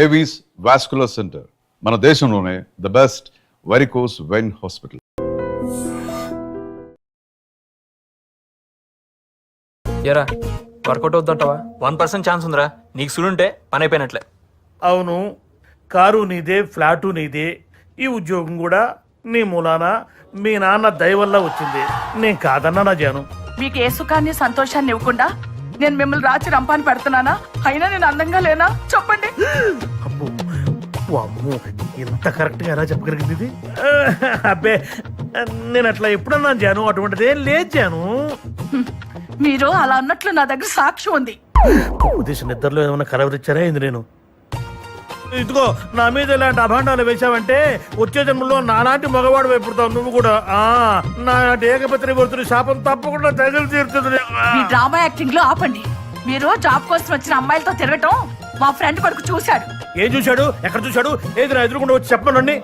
Avis vascular centre, మన దేశంలోనే the best varicose vein hospital. ఎరా వర్కౌట్ అవుతుంటావా? 1% ఛాన్స్ ఉందిరా. నీకు సుడుంటే పని అయిపోయినట్లే. అవును, కారు నీదే, ఫ్లాటు నీదే, ఈ ఉద్యోగం కూడా నీ మూలాన మీ నాన్న దయ వల్ల వచ్చింది. నేను కాదన్నా నా జాను. మీకు ఏ సుఖాన్ని సంతోషాన్ని ఇవ్వకుండా నేను మిమ్మల్ని రాచి రంపాన్ని పెడుతున్నానా? అయినా నేను అందంగా లేనా చెప్పండి. అబ్బో, అమ్మో, ఇంత కరెక్ట్ గా ఎలా చెప్పగలిగింది ఇది? అబ్బే, నేను అట్లా ఎప్పుడన్నా జాను, అటువంటిదే లేదు జాను. మీరు అలా అన్నట్లు నా దగ్గర సాక్ష్యం ఉంది. ఉద్దేశం నిద్రలో ఏమైనా కలవరిచ్చారా ఏంది? నేను ఇదిగో నా మీద ఇలాంటి అభాండాలు వేశావంటే వచ్చే జన్మలో నాలాంటి మగవాడు వైపుడతావు నువ్వు కూడా. నా ఏకపత్రి వర్తుని శాపం తప్పకుండా తగిలి తీరుతుంది. మీ డ్రామా యాక్టింగ్ లో ఆపండి. మీరు జాబ్ కోసం వచ్చిన అమ్మాయిలతో తిరగటం మా ఫ్రెండ్ కొడుకు చూశాడు. ఏం చూశాడు? ఎక్కడ చూశాడు? ఏది నా ఎదురుకుండా వచ్చి చెప్పనండి.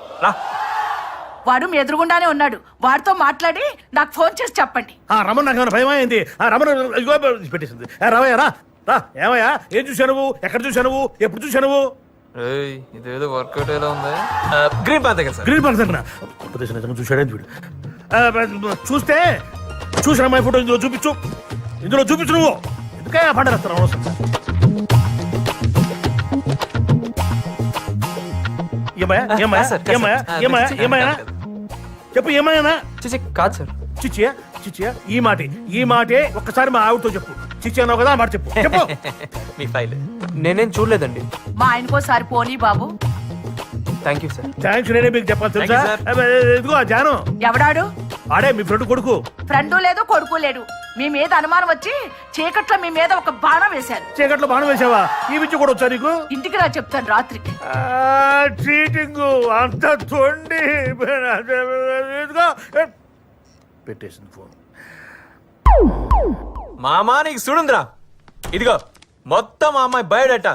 వాడు మీ ఎదురుగుండానే ఉన్నాడు. వాడితో మాట్లాడి నాకు ఫోన్ చేసి చెప్పండి. రమణ, నాకు ఏమైనా భయం అయింది? రమణ పెట్టేసింది. రావయ్యా, రా. ఏమయ్యా, ఏం చూశావు నువ్వు? ఎక్కడ చూశావు నువ్వు? ఎప్పుడు చూశావు నువ్వు? ఇదేదో వర్కౌట్ ఎలా ఉంది. గ్రీన్ పార్క్ దగ్గర సార్. గ్రీన్ పార్క్ దగ్గర ఉపదేశం నిజంగా చూశాడే వీడు. చూస్తే చూసిన అమ్మాయి ఫోటో ఇందులో చూపించు. నువ్వు ఎందుకే పండగేస్తాను అవసరం. ఏమయ్యా చెప్పు, ఏమయ్యానా? కాదు సార్. చిచ్చియా ఈ మాటే ఒక్కసారి మా ఆవిడతో చెప్పు. చిచ్చి అన్నావు కదా, మాట చెప్పు. మీ ఫైల్ నేనేం చూడలేదండి. మా ఆయనకోసారి పోనీ బాబు. Thank you sir. థ్యాంక్స్ నేనే మీకు చెప్పాలి తెలుసా? ఇదిగో జాను. ఎవడాడు? ఆడే మీ ఫ్రెండ్ కొడుకు. ఫ్రెండు లేదు, కొడుకు లేడు. మీ మీద అనుమానం వచ్చి చీకట్లో మీ మీద ఒక బాణం వేశారు. చీకట్లో బాణం వేసావా? ఈ విద్య కూడా వచ్చా నీకు? ఇంటికి రా చెప్తాను రాత్రికి. చీటింగ్ అంత తొండి. పెట్టేసింది ఫోన్. మామా నీకు చూడుందిరా, ఇదిగో మొత్తం మా అమ్మాయి బయోడేటా.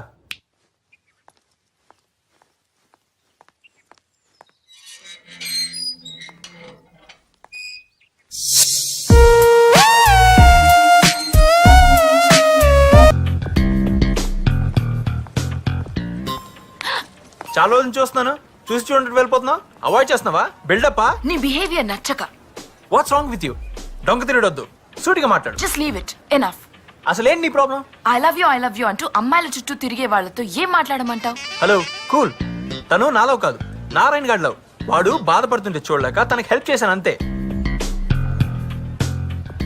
చాలా రోజులు చూస్తున్నాను, చూసి చూడండి వెళ్ళిపోతున్నావు. అవాయిడ్ చేస్తున్నావా? బిల్డప్పా? నీ బిహేవియర్ నచ్చక. What's wrong with you? డొంక తిరగొద్దు, సూటిగా మాట్లాడు. Just leave it, enough. అసలేంటి నీ ప్రాబ్లం? ఐ లవ్ యూ అంటూ అమ్మాయిల చుట్టూ తిరిగే వాళ్ళతో ఏం మాట్లాడమంటావు? హలో కూల్, తను నాలో కాదు, నారాయణ గాడిలో. వాడు బాధపడుతుంటే చూడలేక తనకి హెల్ప్ చేశాను అంతే.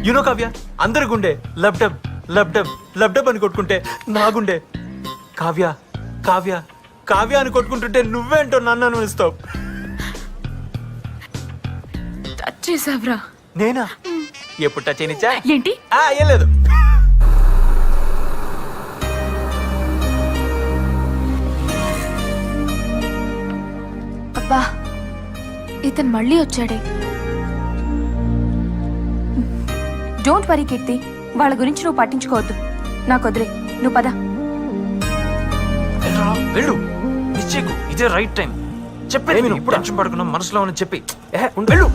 యూనో కావ్య, అందరి గుండె లబ్డబ్ లబ్డబ్ లబ్డబ్ అని కొట్టుకుంటే నా గుండె కావ్య కావ్య కావ్య అని కొట్టుకుంటుంటే నువ్వేంటో నన్ను అనుభవిస్తావు. టచ్ చేసావ్రా? నేనా? ఎప్పుడు టచ్ అయినిచ్చా? ఏంటి? ఏం లేదు. అబ్బా, ఇతను మళ్ళీ వచ్చాడే. డోంట్ వరీ కీర్తి, వాళ్ళ గురించి నువ్వు పట్టించుకోవద్దు. నాకు వదిలే, నువ్వు పద. వెళ్ళు, నిశ్చయకు ఇదే రైట్ టైం. చెప్పేది నేను ఇప్పుడు టెన్షన్ పడుకున్నా, మనసులో అని చెప్పి వెళ్ళు.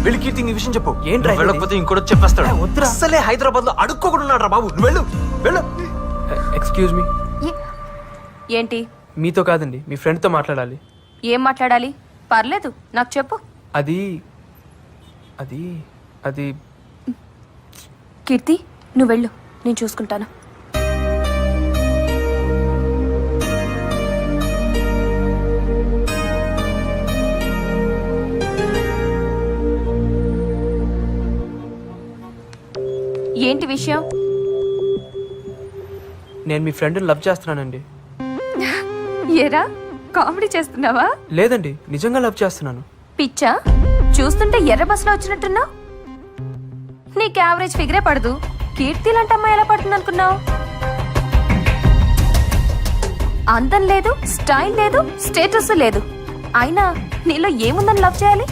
వెళ్ళి కీర్తి ఈ విషయం చెప్పు. ఏంటి వెళ్ళకపోతే ఇంకోటి చెప్పేస్తాడు. అసలే హైదరాబాద్ లో అడుక్కోకుండా ఉన్నాడు రా బాబు. నువ్వు వెళ్ళు వెళ్ళు. Excuse me. ఏంటి? మీతో కాదండి, మీ ఫ్రెండ్ తో మాట్లాడాలి. ఏం మాట్లాడాలి? పర్లేదు, నాకు చెప్పు. అది అది అది కీర్తి, నువ్వు వెళ్ళు, నేను చూసుకుంటాను. ఏంటి విషయం? నేను మీ ఫ్రెండ్ని లవ్ చేస్తున్నానండి. ఏరా, కామెడీ చేస్తున్నావా? లేదండి, నిజంగా లవ్ చేస్తున్నాను. పిచ్చా? చూస్తుంటే ఎర్ర బస్సులో వచ్చినట్టున్నావు. నీకు యావరేజ్ ఫిగరే పడదు. కీర్తి లాంటి అమ్మాయి ఎలా పడుతుంది అనుకున్నావు? అందం లేదు, స్టైల్ లేదు, స్టేటస్ లేదు. అయినా నీలో ఏముందని లవ్ చేయాలి?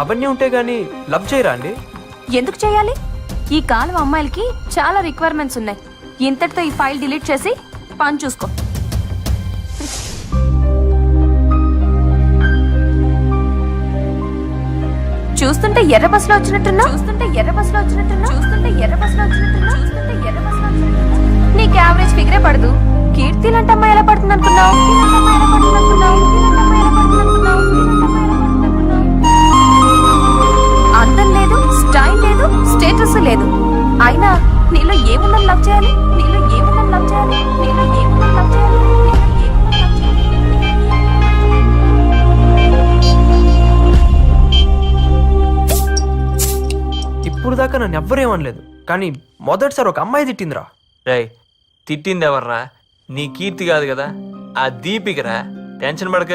అవన్నీ ఉంటే గానీ లవ్ చేయరా అండి? ఎందుకు చేయాలి? ఈ కాలం అమ్మాయిలకి చాలా రిక్వైర్మెంట్స్ ఉన్నాయి. ఇంతటితో ఈ ఫైల్ డిలీట్ చేసి పని చూసుకో. చూస్తుంటే ఎర్ర బస్సులో వచ్చినట్టున్నా. నీకు యావరేజ్ పడదు కీర్తి లాంటి అమ్మాయి ఎలా పడుతుంది అనుకున్నావు? అందం లేదు, స్టైల్ లేదు, స్టేటస్ లేదు. అయినా నీలో ఏముందని లవ్ చేయాలి? నీలో ఏముందని లవ్ చేయాలి? నీలో ఏముందని లవ్ చేయాలి? నీలో ఏముందని లవ్ చేయాలి? ఇప్పుడు దాకా నన్ను ఎవ్వరేమనలేదు, కానీ మొదటిసారి ఒక అమ్మాయి తిట్టిందిరా. రేయ్, తిట్టింది ఎవర్రా? నీ కీర్తి కాదు కదా, ఆ దీపికరా. టెన్షన్ పడక.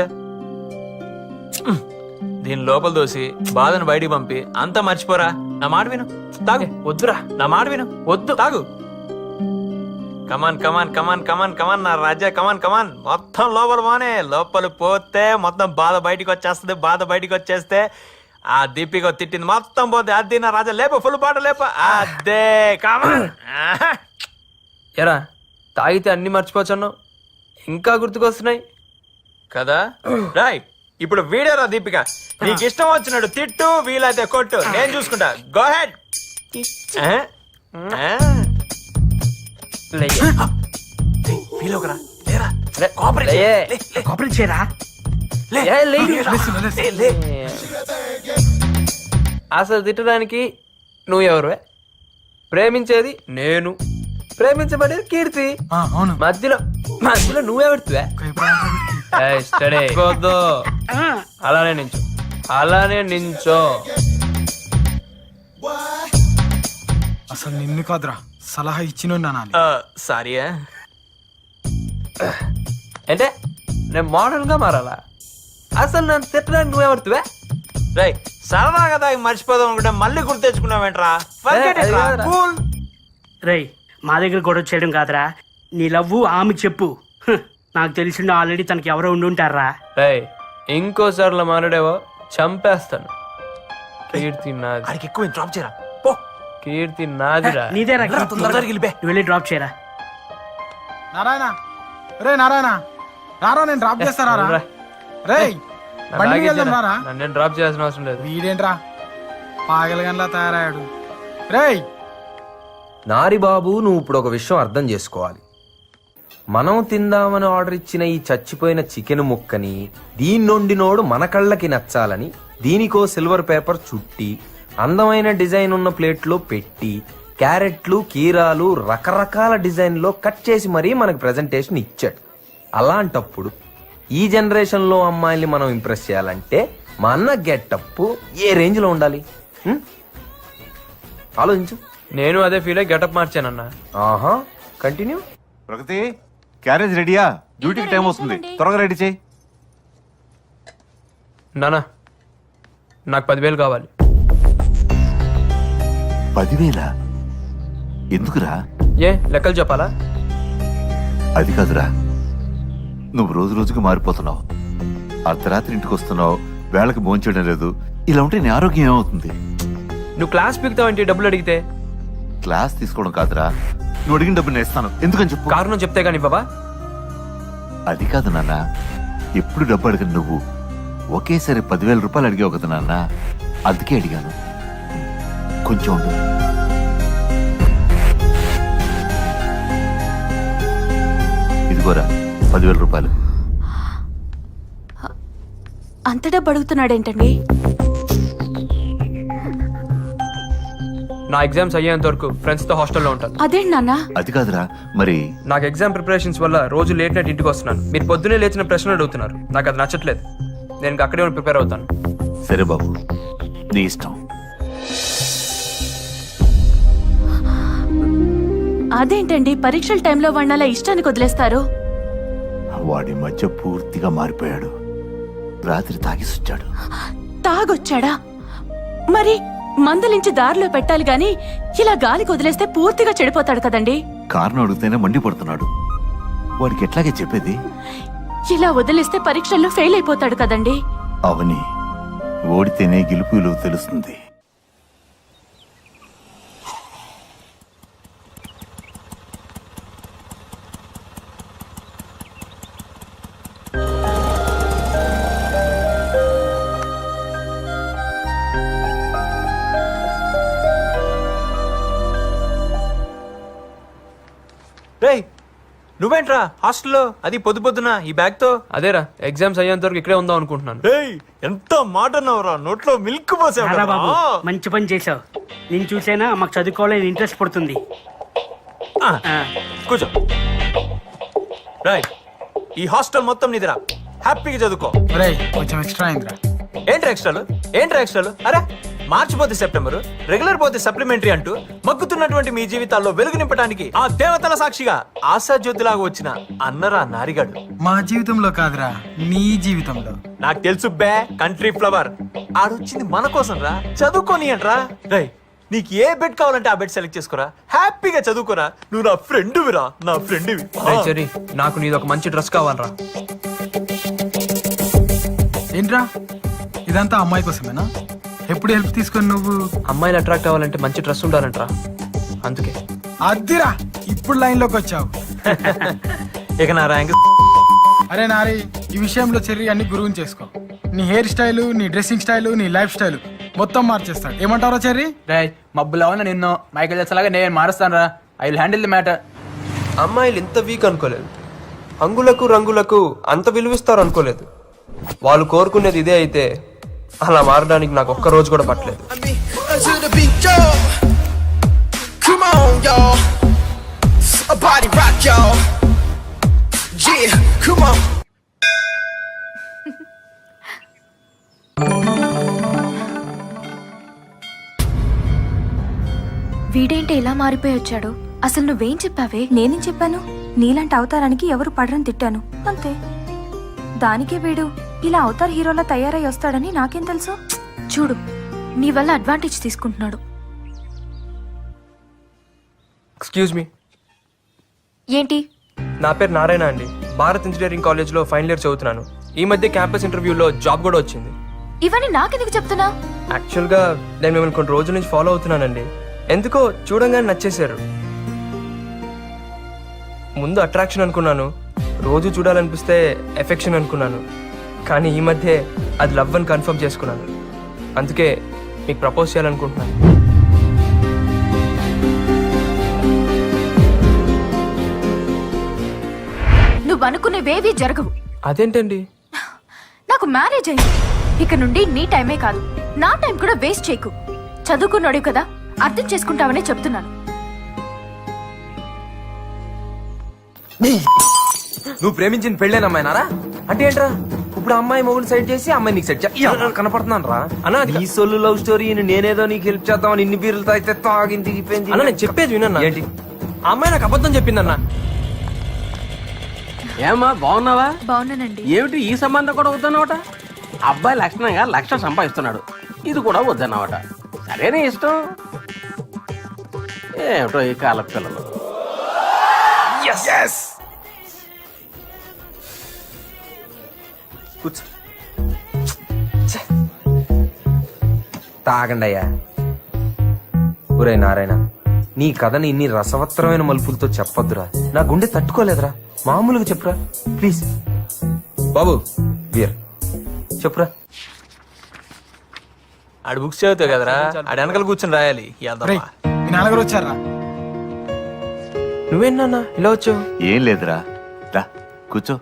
దీని లోపల దోసి బాధను బయటికి పంపి అంతా మర్చిపోరా. నా మాట విను, తాగు. వద్దురా, నా మాట విను, వద్దు, తాగు. కమాన్ కమాన్ కమాన్ కమాన్ కమాన్ నా రాజా, కమాన్ కమాన్. మొత్తం లోపల పోనే. లోపల పోతే మొత్తం బాధ బయటికి వచ్చేస్తుంది. బాధ బయటికి వచ్చేస్తే ఆ దీపిక తిట్టింది మొత్తం పోతే. అది నా రాజా, లేప, ఫుల్ పాట లేప. అదే కమాన్. ఎరా, తాగితే అన్ని మర్చిపోవచ్చున్నావు, ఇంకా గుర్తుకొస్తున్నాయి కదా. రైట్, ఇప్పుడు వీడేరా దీపిక. నీకు ఇష్టం వచ్చినాడు తిట్టు, వీలైతే కొట్టు, నేను చూసుకుంటా. Go head. అసలు తిట్టడానికి నువ్వు ఎవరువే? ప్రేమించేది నేను, ప్రేమించబడేది కీర్తి. మధ్యలో మధ్యలో నువ్వెవడుతువే? అలానే నించో, అలానే నించో. అసలు నిన్ను కాదురా సలహా ఇచ్చిన సారీ. అంటే నేను మోడల్ గా మారాలా? అసలు నన్ను తిట్టడానికి నువ్వెవడుతువే? రై, సరదా కదా మర్చిపోదాం అనుకుంటే మళ్ళీ గుర్తు తెచ్చుకున్నావేంట్రా? రేయ్, మా దగ్గర గొడవ చేయడం కాదురా, నీ లవ్వు ఆమెకు చెప్పు. నాకు తెలిసిండు ఆల్రెడీ తనకి ఎవరో ఉండి ఉంటారా. రై, ఇంకోసార్లు మాట్లాడేవో చంపేస్తాను. కీర్తి నాది. అడిగి ఎక్కువ డ్రాప్ చేయరా. పో, కీర్తి నాదిరా. నీదేరా, నువ్వు వెళ్ళి డ్రాప్ చేయరా. నారాయణ, రే నారాయణ రారా, నేను డ్రాప్ చేస్తారా? రే బండి మీద వెళ్దాం రారా. నన్ను డ్రాప్ చేయాల్సిన అవసరం లేదు. వీడేంట్రా పాగలగన్లా తయారయ్యాడు. రేయ్ నారి బాబు, నువ్వు ఇప్పుడు ఒక విషయం అర్థం చేసుకోవాలి. మనం తిందామని ఆర్డర్ ఇచ్చిన ఈ చచ్చిపోయిన చికెన్ ముక్కని దీన్నొండినోడు మన కళ్ళకి నచ్చాలని దీనికో సిల్వర్ పేపర్ చుట్టి అందమైన డిజైన్ ఉన్న ప్లేట్లో పెట్టి క్యారెట్లు, కీరాలు రకరకాల డిజైన్ లో కట్ చేసి మరీ మనకు ప్రెజెంటేషన్ ఇచ్చాడు. అలాంటప్పుడు ఈ జనరేషన్ లో అమ్మాయిల్ని మనం ఇంప్రెస్ చేయాలంటే మా అన్న గెటప్ ఏ రేంజ్ లో ఉండాలి? ఆలోచించు. నేను అదే ఫీల్ అయ్యి గెటప్ మార్చానన్నా. ఆహా, కంటిన్యూ. ప్రగతి, క్యారేజ్ రెడీయా? డ్యూటీకి టైం వస్తుంది, త్వరగా రెడీ చేయి. నానా, నాకు 10,000 కావాలి. 10,000? ఎందుకురా? ఏ లెక్కలు చెప్పాలా? అది కాదురా, నువ్వు రోజు రోజుకు మారిపోతున్నావు. అర్ధరాత్రి ఇంటికి వస్తున్నావు, వేళకి భోంచేయడం లేదు. ఇలా ఉంటే నీ ఆరోగ్యం ఏమవుతుంది? నువ్వు క్లాస్ పీకుతావంటే డబ్బులు అడిగితే? క్లాస్ తీసుకోవడం కాదురా, నువ్వు అడిగిన డబ్బు నేను ఇస్తాను. ఎందుకని చెప్పు. కారణం చెప్తే గానీ బాబా. అది కాదు నాన్న, ఎప్పుడు డబ్బు అడిగిన నువ్వు ఒకేసారి 10,000 రూపాయలు అడిగావు కదా నాన్న, అందుకే అడిగాను. కొంచెం ఉండు. ఇదిగోరా 10,000 రూపాయలు. అంత డబ్బు అడుగుతున్నాడేంటండి? నా ఎగ్జామ్స్ అయ్యేంత వరకు ఫ్రెండ్స్ తో హాస్టల్లో ఉంటాను. అదేంటి నాన్న? అది కాదురా, మరి నాకు ఎగ్జామ్ ప్రిపరేషన్స్ వల్ల రోజు లేట్ నైట్ ఇంటికి వస్తున్నాను. మీరు పొద్దునే లేచిన ప్రశ్నలు అడుగుతున్నారు, నాకు అది నచ్చట్లేదు. నేను అక్కడే ప్రిపేర్ అవుతాను. సరే బాబు, నీ ఇష్టం. అదేంటండి పరీక్షల టైంలో వాడిని అలా ఇష్టానికి వదిలేస్తారు? వాడి మధ్య పూర్తిగా మారిపోయాడు. రాత్రి తాగిసొచ్చాడు. తాగొచ్చాడా? మరి మందులించి దారిలో పెట్టాలి గాని ఇలా గాలికి వదిలేస్తే పూర్తిగా చెడిపోతాడు కదండి. కారణం అడిగితేనే మండిపడుతున్నాడు. వాడికి ఎట్లాగే చెప్పేది? ఇలా వదిలేస్తే పరీక్షల్లో ఫెయిల్ అయిపోతాడు కదండి. అవని, ఓడితేనే గెలుపు విలువ తెలుస్తుంది. రేయ్, నువ్వేంట్రా హాస్టల్లో అది పొద్దు పొద్దున ఈ బ్యాగ్ తో? అదేరా ఎగ్జామ్స్ అయ్యేంత వరకు ఇక్కడే ఉందాం అనుకుంటున్నాను. ఎంత మాట అన్నావురా, నోట్లో మిల్క్ రారా బాబు పోసావు. మంచి పని చేసావు. నేను చూసైనా మాకు చదువుకోవాలని ఇంట్రెస్ట్ పడుతుంది. కూర్చో. రాయ్, ఈ హాస్టల్ మొత్తం నీదిరా, హ్యాపీగా చదువుకో. రే కొంచెం ఎక్స్ట్రా అయిందిరా. ఏంట్రా ఎక్స్ట్రాలు? అరే మార్చి పోతే సెప్టెంబర్, రెగ్యులర్ పోతే సప్లిమెంటరీ అంటూ మగ్గుతున్నటువంటి మీ జీవితాల్లో వెలుగు నింపడానికి ఆ దేవతల సాక్షిగా ఆశాజ్యోతిలాగా వచ్చిన అన్నరా నారిగాడు. మా జీవితంలో కాదురా, నీ జీవితంలో. నాకు తెలుసు బే, కంట్రీ ఫ్లవర్. ఆడొచ్చింది మన కోసం రా, చదువుకోని అంట్రా. రై, నీకు ఏ బెడ్ కావాలంటే ఆ బెడ్ సెలెక్ట్ చేసుకోరా, హ్యాపీగా చదువుకోరా. నువ్వు నా ఫ్రెండ్విరా, నా ఫ్రెండ్వి. చెర్రీ, నాకు నీది ఒక మంచి డ్రెస్ కావాలరా. ఏంట్రా ఇదంతా అమ్మాయి కోసమేనా? ఎప్పుడు హెల్ప్ తీసుకొని నువ్వు అమ్మాయిలు అట్రాక్ట్ అవ్వాలంటే మంచి డ్రెస్ ఉండాలంటరా, అందుకే. అద్దిరా, ఇప్పుడు లైన్ లోకి వచ్చావు. ఇక నా ర్యాంక్. అరే నారి, ఈ విషయంలో చెర్రీ అన్ని గురువుని చేసుకో. నీ హెయిర్ స్టైల్, నీ డ్రెస్సింగ్ స్టైల్, నీ లైఫ్ స్టైల్ మొత్తం మార్చేస్తాడు. ఏమంటారో చెర్రీ? మబ్బులో ఉన్న నిన్ను మైకేల్ జాక్సన్ నేను మారుస్తాను రా. I will handle the matter. అమ్మాయిలు ఇంత వీక్ అనుకోలేదు, హంగులకు రంగులకు అంత విలువిస్తారు అనుకోలేదు. వాళ్ళు కోరుకునేది ఇదే అయితే అలా మారడానికి నాకు ఒక్క రోజు కూడా పట్టలేదు. వీడేంటి ఇలా మారిపోయి వచ్చాడు? అసలు నువ్వేం చెప్పావే? నేనేం చెప్పాను? నీలాంటి అవతారానికి ఎవరు పడరని తిట్టాను అంతే. దానికే వీడు ఇలా అవతార్ హీరోలా తయారై వస్తాడని నాకేం తెలుసు? చూడు, నీ వల్ల అడ్వాంటేజ్ తీసుకుంటున్నాడు. ఎక్స్క్యూజ్ మీ, ఏంటి? నా పేరు నారాయణ అండి. భారత్ ఇంజనీరింగ్ కాలేజ్లో ఫైనల్ ఇయర్ చదువుతున్నాను. ఈ మధ్య క్యాంపస్ ఇంటర్వ్యూలో జాబ్ కూడా వచ్చింది. ఇవన్నీ నాకెందుకు చెప్తున్నా? యాక్చువల్గా నేను మిమ్మల్ని కొన్ని రోజుల నుంచి ఫాలో అవుతున్నానండి. ఎందుకో చూడంగానే నచ్చేశారు. ముందు అట్రాక్షన్ అనుకున్నాను, రోజు చూడాలనిపిస్తే ఎఫెక్షన్ అనుకున్నాను. కానీ ఈ మధ్య అది లవ్ అని కన్ఫర్మ్ చేసుకున్నాను. అందుకే మీకు ప్రపోజ్ చేయాలనుకుంటున్నాను. నువ్వు అనుకునేవేవి జరగవు. అదేంటండి? నాకు మ్యారేజ్ అయింది. ఇక నుండి నీ టైమే కాదు, నా టైం కూడా వేస్ట్ చేయకు. చదువుకున్నాడు కదా, అర్థం చేసుకుంటావనే చెప్తున్నాను. నువ్వు ప్రేమించిన పెళ్ళేన అమ్మాయినారా? అంటే ఏంట్రా, ఇప్పుడు అమ్మాయి మొగుడు సైడ్ చేసి అమ్మాయి నీకు సెట్ కనపడుతున్నాను రా అన్న. ఈ సొల్లు లవ్ స్టోరీ నేనేదో నీకు హెల్ప్ చేద్దామని ఇన్ని బీర్లు తాగితే తాగింది అన్న. నేను చెప్పేది వినన్నా. ఏంటి? ఆ అమ్మాయి నాకు అబద్ధం చెప్పిందన్నా. ఏమా బాగున్నావా? బాగున్నానండి. ఏమిటి ఈ సంబంధం కూడా వద్దన్నమాట? అబ్బాయి లక్షణంగా 1,00,000 సంపాదిస్తున్నాడు, ఇది కూడా వద్దన్నమాట. సరేనే ఇష్టం. ఏమిటో ఈ కాల పిల్లలు. తాగండి అయ్యా. ఒరే నారాయణ, నీ కథని ఇన్ని రసవత్తరమైన మలుపులతో చెప్పొద్దురా. నా గుండె తట్టుకోలేదురా. మామూలుగా చెప్పురా ప్లీజ్. బాబు బియర్ చెప్పురా. ఆడు బుక్స్ చదువుతావు కదరా, ఆడు వెనకాల కూర్చొని రాయాలి. రేయ్, మీ నాన్నగారు వచ్చారా? నువ్వేనా ఇలా వచ్చావు? ఏం లేదురా, రా కూర్చో.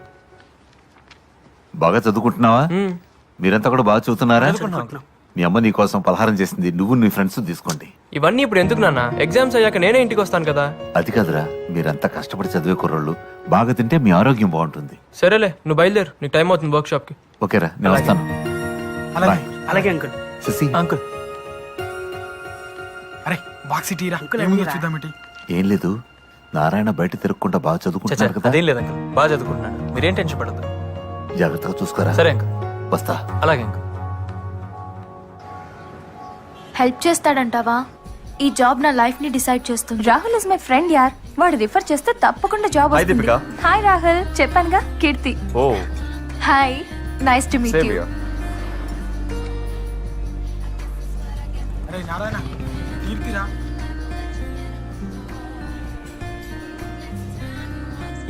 బాగా చదువుకుంటున్నావా? మీరంతా కూడా బాగా చదువుతున్నారా? మీ అమ్మ నీ కోసం పలహారం చేసింది, నువ్వు నీ ఫ్రెండ్స్ తీసుకోండి. ఇవన్నీ ఇప్పుడు ఎందుకు నాన్న? ఎగ్జామ్స్ అయ్యాక నేనే ఇంటికి వస్తాను కదా. అది కాదురా, మీరంతా కష్టపడి చదివే కుర్రోళ్ళు, బాగా తింటే మీ ఆరోగ్యం బాగుంటుంది. సరేలే, నువ్వు బయలుదేరు, నీకు టైం అవుతుంది వర్క్ షాప్ కి. ఓకేరా, నేను వస్తాను. అలాగే. అలాగే అంకుల్. శశి, అంకుల్. అరే బాక్స్ ఇటీరా, అంకుల్, ఏముందో ఏమిరా? చూద్దామిటి. ఏం లేదు, నారాయణ బయట తిరగకుండా బాగా చదువుకుంటున్నాడు కదా. అదేం లేదు అంకుల్, బాగా చదువుకుంటున్నాడు. మీరేం టెన్షన్ పడద్దు. జాగ్రత్తగా చూసుకోరా. సరే అంకుల్, వస్తా. అలాగే అంకుల్. హెల్ప్ చేస్తాడంటావా? ఈ జాబ్ నా లైఫ్ ని డిసైడ్ చేస్తుంది. రాహుల్ ఇస్ మై ఫ్రెండ్ యార్. వాడు రిఫర్ చేస్తే తప్పకుండా జాబ్ వస్తుంది. హాయ్ రాహుల్, చెప్పానుగా, Keerthi. Oh hi, nice to meet you. అరే నారాయణ, కీర్తిరా.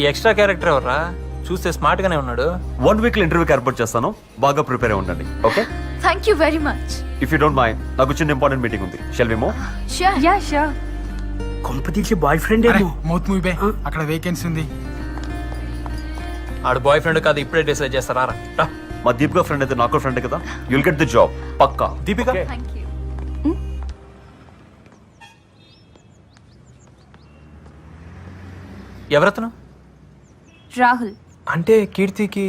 ఈ ఎక్స్ట్రా క్యారెక్టర్ ఎవర్రా? చూస్తే స్మార్ట్ గానే ఉన్నాడు. 1 వీక్ ఇంటర్వ్యూకి ఏర్పాటు చేస్తాను, బాగా ప్రిపేర్ అయి ఉండండి. Okay, thank you very much. If you don't mind, నాకు చిన్న ఇంపార్టెంట్ మీటింగ్ ఉంది. Shall we move? Sure. Yeah sure. కొంప తీసి బాయ్ ఫ్రెండ్ అరే ఏమో. మౌత్ మూవీ బే, అక్కడ వేకెన్సీ ఉంది. ఆడు బాయ్ ఫ్రెండ్ కాదు ఇప్పుడే డిసైడ్ చేస్తారా రా. మా దీపిక ఫ్రెండ్ అయితే నాకు ఫ్రెండ్ కదా, యుల్ గెట్ ది జాబ్ పక్కా. దీపిక ఎవరతను? రాహుల్. అంటే కీర్తికి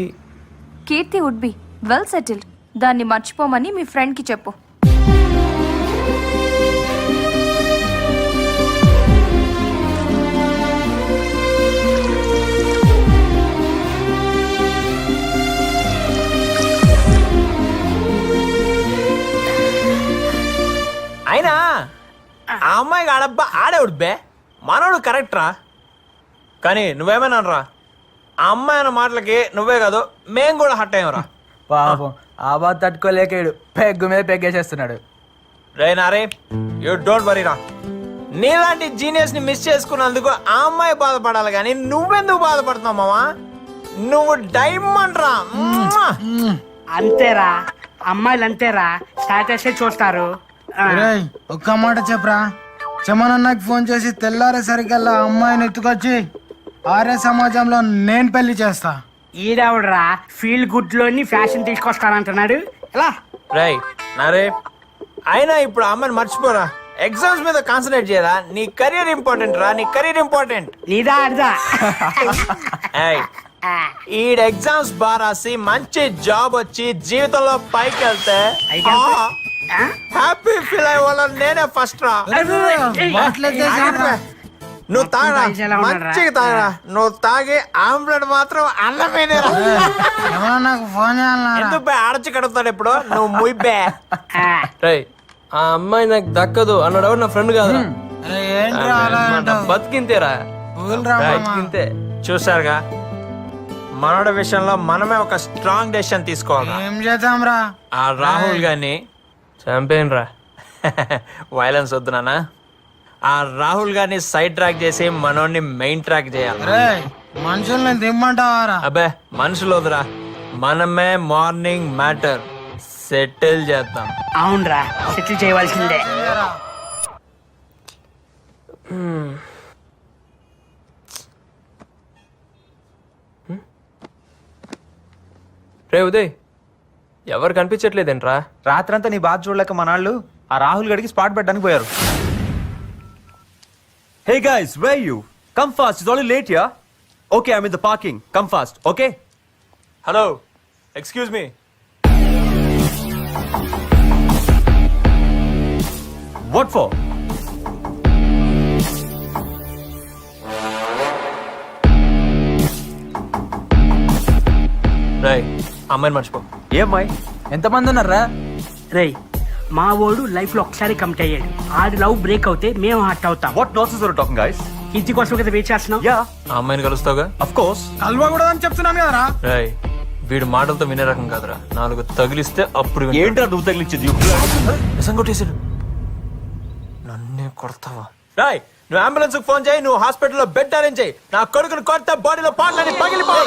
కీర్తి వుడ్ బి వెల్ సెటిల్డ్. దాన్ని మర్చిపోమని మీ ఫ్రెండ్ కి చెప్పు. అయినా ఆ అమ్మాయికి ఆడబ్బా ఆడేవుడు బే, మనోడు కరెక్ట్ రా. కానీ నువ్వేమైనా రా, ఆ అమ్మాయి అన్న మాటలకి నువ్వే కాదు మేం కూడా హట్ అయ్యాం రా. పాపం ఆ బాధ తట్టుకోలేకాడు, పెగ్గు మీద పెగ్గేసేస్తున్నాడు. రే యూ డోంట్ వరీ రా. నీలాంటి జీనియస్ ని మిస్ చేసుకున్నందుకు ఆ అమ్మాయి బాధపడాలి కానీ నువ్వెందుకు బాధపడుతున్నావు మావా? నువ్వు డైమండ్ రా. అంతేరా, అమ్మాయిలు అంతేరా, స్టాటస్ చూస్తారు. రేయ్, ఒక్క మాట చెప్పరా. చమనన్నకి ఫోన్ చేసి తెల్లారేసరికల్లా అమ్మాయిని ఎత్తుకొచ్చి ఆర్య సమాజంలో నేను పెళ్లి చేస్తా. ఈడవడరా ఫీల్ గుడ్ లోని ఫ్యాషన్ తీసుకొస్తానంటున్నాడు. ఎలా రేయ్ నారే, అయినా ఇప్పుడు ఆ అమ్మాయిని మర్చిపోరా. ఎగ్జామ్స్ మీద కాన్సన్ట్రేట్ చేయరా. నీ కెరీర్ ఇంపార్టెంట్ రా, నీ కెరీర్ ఇంపార్టెంట్. నీదా అడదా? ఈ ఎగ్జామ్స్ బాగా రాసి మంచి జాబ్ వచ్చి జీవితంలో పైకి వెళ్తే హ్యాపీ ఫీల్ అయ్యేవాళ్ళని నేనే ఫస్ట్ రా. నువ్వు తాగరా, మంచిగా తాగరా. నువ్వు తాగి ఆమ్లెట్ మాత్రం అన్నమేనే రా. నాకు ఫోన్ చేయాలన్నా? ఎందుకు బే ఆడచి కడుగుతాడు ఇప్పుడు నువ్వు ముయ్యే. ఆ అమ్మాయి నాకు దక్కదు అన్నాడు ఎవరు, నా ఫ్రెండ్ కాదు. బతికింతేరా, బతికింతే. చూసారుగా, మనోడి విషయంలో మనమే ఒక స్ట్రాంగ్ డెసిషన్ తీసుకోవాలి. ఏం చేద్దాం రా? ఆ రాహుల్ గారిని చంపేను రా. వైలెన్స్ వద్దు నాన్న. ఆ రాహుల్ గారిని సైడ్ ట్రాక్ చేసి మనోడిని మెయిన్ ట్రాక్ చేయాలి. మనుషుల్ని దిమ్మంటావారా? అబ్బే మనుషులు వద్దురా, మనమే మార్నింగ్ మ్యాటర్ సెటిల్ చేద్దాం. అవునరా, సెటిల్ చేయవలసిందే. రే ఉదయ్, ఎవరు కనిపించట్లేదేంట్రా? రాత్రంతా నీ బాధ చూడలేక మనాళ్ళు ఆ రాహుల్ గడికి స్పాట్ పెట్టడానికి పోయారు. Hey guys, where are you? Come fast, it's already late here. Okay, I'm in the parking. Come fast, okay? Hello, excuse me. What for? రే అమ్మాయిని మర్చిపో. ఏమ్మాయి? ఎంతమంది ఉన్నారా? రేయ్, మా వాడు లైఫ్ లో ఒకసారి కమిట్ అయ్యాడు. ఆడి లవ్ బ్రేక్ అవుతే మేము హట్ అవుతాం. What nonsense are you talking, guys? ఇంటి కోసం కదా వెయిట్ చేస్తున్నాం. Yeah, ఆ అమ్మాయిని కలుస్తావుగా? of course. కలవకూడదని చెప్తున్నాను కదరా. రేయ్, వీడు మాటలతో వినే రకం కాదురా. 4 తగిలిస్తే అప్పుడు వింటాడు. ఏంట్రా నువ్వు తగిలించేది? నిజం కొట్టేసాడు. నన్నే కొడతావా? రాయ్, నువ్వు అంబులెన్స్ ఫోన్ చేయి, నువ్వు హాస్పిటల్లో బెడ్ అరేంజ్ చేయి. నా కొడుకుని కొత్త బాడీలో పాటలని పగిలిపోయి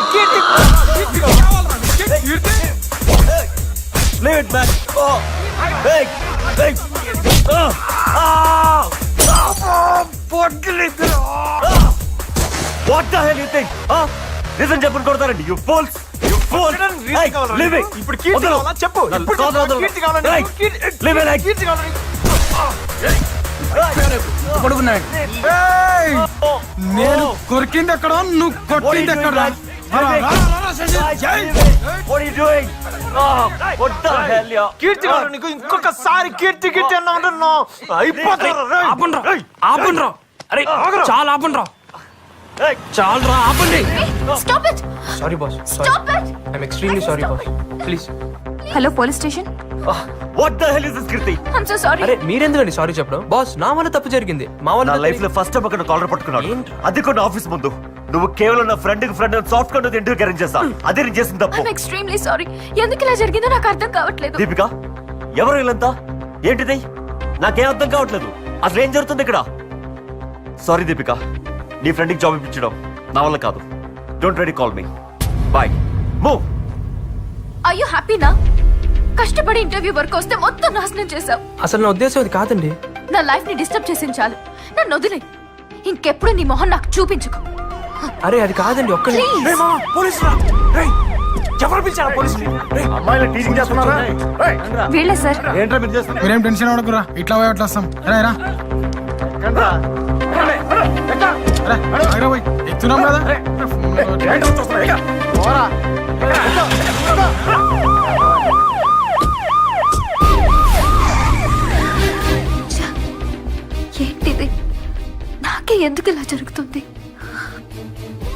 Leave it, man. Oh. Hey, hey. What the hell you think? నిజం చెప్పని కొడతారండి. You fools. You fools. Hey, leave it. ఇప్పుడు కీర్తి కావాలా చెప్పు. ఇప్పుడు కీర్తి కావాలా? Leave it. కీర్తి కావాలా? పడుకున్నాడు. నేను కొరికింది ఎక్కడ, నువ్వు కొట్టింది ఎక్కడ? What are you doing? What the hell, yeah? కీర్తి కావాలా నీకు? ఇంకొకసారి కీర్తి కీర్తి అన్నా అంటున్నావు అయిపోతారా? ఆపండ్రా, అరే చాలా ఆపండ్రా, చాలరా ఆపండి. Stop it. Sorry boss, stop it. I'm extremely sorry boss, please. Hello, police station. What the hell is this, Kirti? I'm so sorry. అరే మీరెందుకండి సారీ చెప్పడం? బాస్, నా వల్ల తప్పు జరిగింది. మా నా వల్ల లైఫ్ లో ఫస్ట్ టైం అక్కడ కాలర్ పట్టుకున్నాడు. అది కూడా ఆఫీస్ ముందు. నువ్వు కేవలం నా friend soft card interview arrange చేస్తా. అదే నేను చేసిన తప్పు. I'm extremely sorry. ఎందుకు ఇలా జరిగిందో నాకు అర్థం కావట్లేదు. దీపిక, ఎవరు వీళ్ళంతా? ఏంటిది? నాకేం అర్థం కావట్లేదు. అసలు ఏం జరుగుతుంది ఇక్కడ? సారీ దీపిక, నీ ఫ్రెండ్కి జాబ్ ఇప్పించడం నా వల్ల కాదు. Don't ready call me. Bye. Move. Are you happy నా? కష్టపడి ఇంటర్వ్యూ వరకు వస్తే మొత్తం నాశనం చేశావు. అసలు నా ఉద్దేశం అది కాదండి. నా లైఫ్ ని డిస్టర్బ్ చేసింది చాలు. నన్ను వదిలే. ఇంకెప్పుడు నీ మొహం నాకు చూపించుకో. అరే అది కాదండి ఒక్క పోలీసులు ఎవరు పిలిచారా పోలీసులు అమ్మాయిలు టీచింగ్ చేస్తున్నారా వీళ్ళే సార్. ఏంట్రా మీరు చేస్తున్నారు మీరేం టెన్షన్ అవ్వకురా, ఇట్లా పోయి అట్లా వస్తాం. రా రా ఎక్కుతున్నాం కదా. ఏంటిది? నాకే ఎందుకు ఇలా జరుగుతుంది?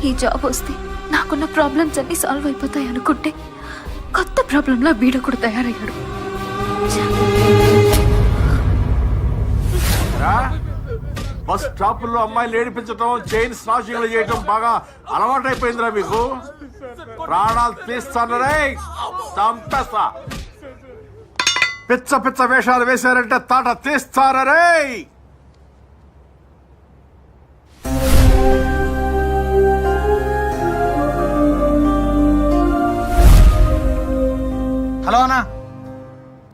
ఈ జాబ్ వస్తే నాకున్న ప్రాబ్లమ్స్ అన్ని సాల్వ్ అయిపోతాయి అనుకుంటే కొత్త ప్రాబ్లంలా వీడు కూడా తయారయ్యాడు. బస్ స్టాప్ లో అమ్మాయిలు ఏడిపించడం, చైన్ స్నాచింగ్లు చేయడం బాగా అలవాటైపోయిందిరా మీకు. ప్రాణాలు తీస్తానరే, చంపేస్తా. పిచ్చ పిచ్చ వేషాలు వేశారంటే తాట తీస్తారరే. హలో అన్నా,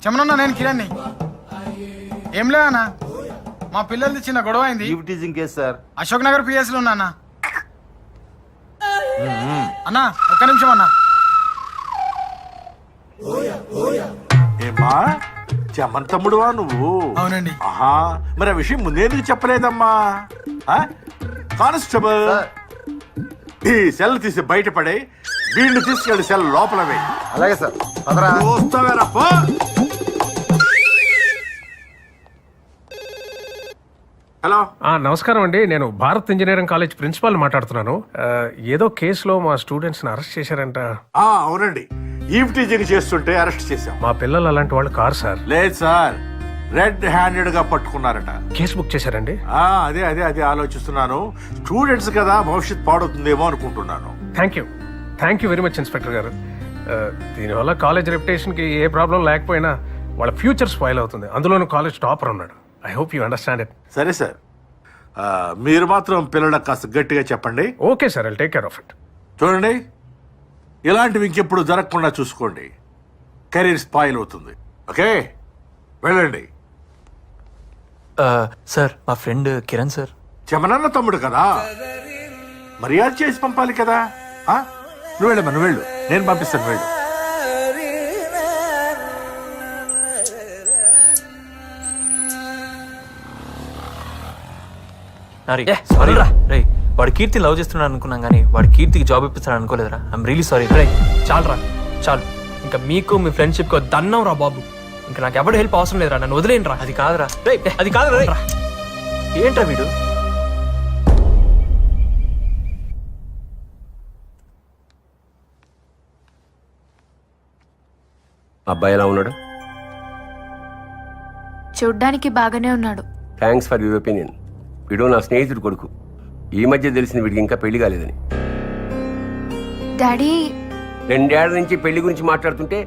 చెమనన్నా, నేను కిరణ్ని. ఏం లే అన్నా, మా పిల్లలది చిన్న గొడవ అయింది. అశోక్ నగర్ పిఎస్ లో ఉన్నా అన్నా. అన్నా ఒక్క నిమిషం అన్నా. ఏమా చెమన్ తమ్ముడువా నువ్వు? అవునండి. ఆహా, మరి ఆ విషయం ముందేందుకు చెప్పలేదమ్మా? కానిస్టేబుల్, ఈ సెల్ తీసి బయటపడే, వీడిని తీసుకెళ్ళి సెల్ లోపల వేయి. అలాగే సార్. చూస్తావేరా పో. హలో, నమస్కారం అండి, నేను భారత్ ఇంజనీరింగ్ కాలేజ్ ప్రిన్సిపాల్ మాట్లాడుతున్నాను. ఏదో కేసులో మా స్టూడెంట్స్ ని అరెస్ట్ చేశారంట. అవునండి, ఈవ్ టీచింగ్ చేస్తుంటే అరెస్ట్ చేశాం. మా పిల్లలు అలాంటి వాళ్ళు కారు సార్. లేదు సార్, రెడ్ హ్యాండెడ్ గా పట్టుకున్నారట. కేసు బుక్ చేశారండి. అదే అదే అదే ఆలోచిస్తున్నాను. స్టూడెంట్స్ కదా, భవిష్యత్ పాడవుతుందేమో అనుకుంటున్నాను. Thank you very much inspector గారు. దీనివల్ల కాలేజ్ రెప్యుటేషన్ కి ఏ ప్రాబ్లం లేకపోయినా వాళ్ళ ఫ్యూచర్ స్పాయిల్ అవుతుంది. అందులోనూ కాలేజ్ టాపర్ ఉన్నాడు. I hope you understand it. సరే సార్, మీరు మాత్రం పిల్లలకు కాస్త గట్టిగా చెప్పండి. Okay sir, I'll take care of it. చూడండి, ఇలాంటివి ఇంకెప్పుడు జరగకుండా చూసుకోండి. కెరీర్ స్పాయిల్ అవుతుంది. ఓకే, వెళ్ళండి. సార్ మా ఫ్రెండ్ కిరణ్ సార్. చెమనన్న తమ్ముడు కదా, మర్యాద చేసి పంపాలి కదా. నువ్వు వెళ్ళమ్మా, నువ్వు వెళ్ళు, నేను పంపిస్తాను, వెళ్ళు. సారీ రా రే, వాడు కీర్తి లవ్ చేస్తున్నాడు అనుకున్నాం కానీ వాడు కీర్తికి జాబ్ ఇప్పిస్తాడు అనుకోలేదురా. ఐఎమ్ రియలీ సారీ రే. చాలురా చాలు, ఇంకా మీకు మీ ఫ్రెండ్షిప్ కు దన్నం రా బాబు. ఇంకా నాకు ఎవరు హెల్ప్ అవసరం లేదురా, నన్ను వదిలేండి రా. అది కాదురా రే, అది కాదురా రే. ఏంట్రా వీడు? అబ్బాయి ఎలా ఉన్నాడు? చూడ్డానికి బాగానే ఉన్నాడు. Thanks for your opinion. వీడు నా స్నేహితుడు కొడుకు. ఈ మధ్య తెలిసింది వీడికి ఇంకా పెళ్లి కాలేదని. డాడీ, 2 ఏళ్ల నుంచి పెళ్లి గురించి మాట్లాడుతుంటే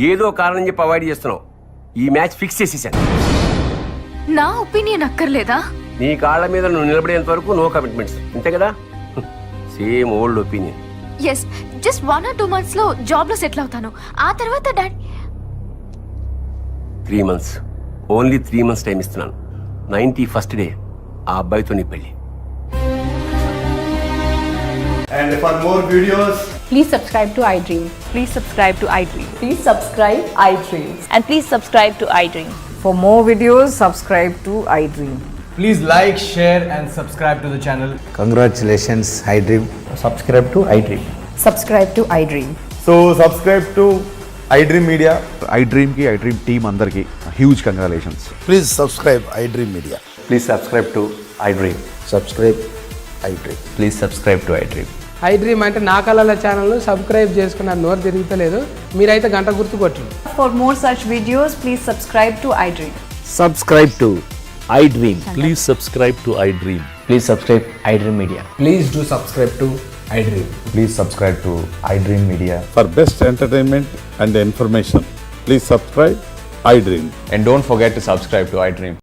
ఏదో కారణం చెప్పి అవాయిడ్ చేస్తున్నావు. ఈ మ్యాచ్ ఫిక్స్ చేసేసాను. నా ఒపీనియన్ అక్కర్లేదా? నీ కాళ్ళ మీద నువ్వు నిలబడేంత వరకు నో కమిట్మెంట్స్, అంతే కదా? Same old opinion. Yes, just 1 or 2 months లో జాబ్ లో సెటిల్ అవుతాను. ఆ తర్వాత daddy 3 months, only 3 months time ఇస్తున్నాను. 91st డే ఆ అబ్బాయితో నీ పెళ్లి. And for more videos, Please subscribe to iDream. Please subscribe to iDream. Please subscribe iDream. And please subscribe to iDream. For more videos, subscribe to iDream. please like, share and subscribe to the channel. Congratulations, iDream. Subscribe to iDream. Subscribe to iDream. So subscribe to iDream Media. iDream ki, iDream team andarki huge congratulations. Please subscribe iDream Media. Please subscribe to iDream. Subscribe iDream. Please subscribe to iDream. iDream అంటే నా కళల channel subscribe చేసుకున్న నోరు తిరుగుతలేదు. మీరైతే గంట గుర్తు కొట్టండి. For more such videos, please subscribe to iDream. Subscribe to iDream. Please subscribe to iDream. Please subscribe iDream Media. Please do subscribe to iDream. Please subscribe to iDream Media. For best entertainment and information, please subscribe iDream. And don't forget to subscribe to iDream.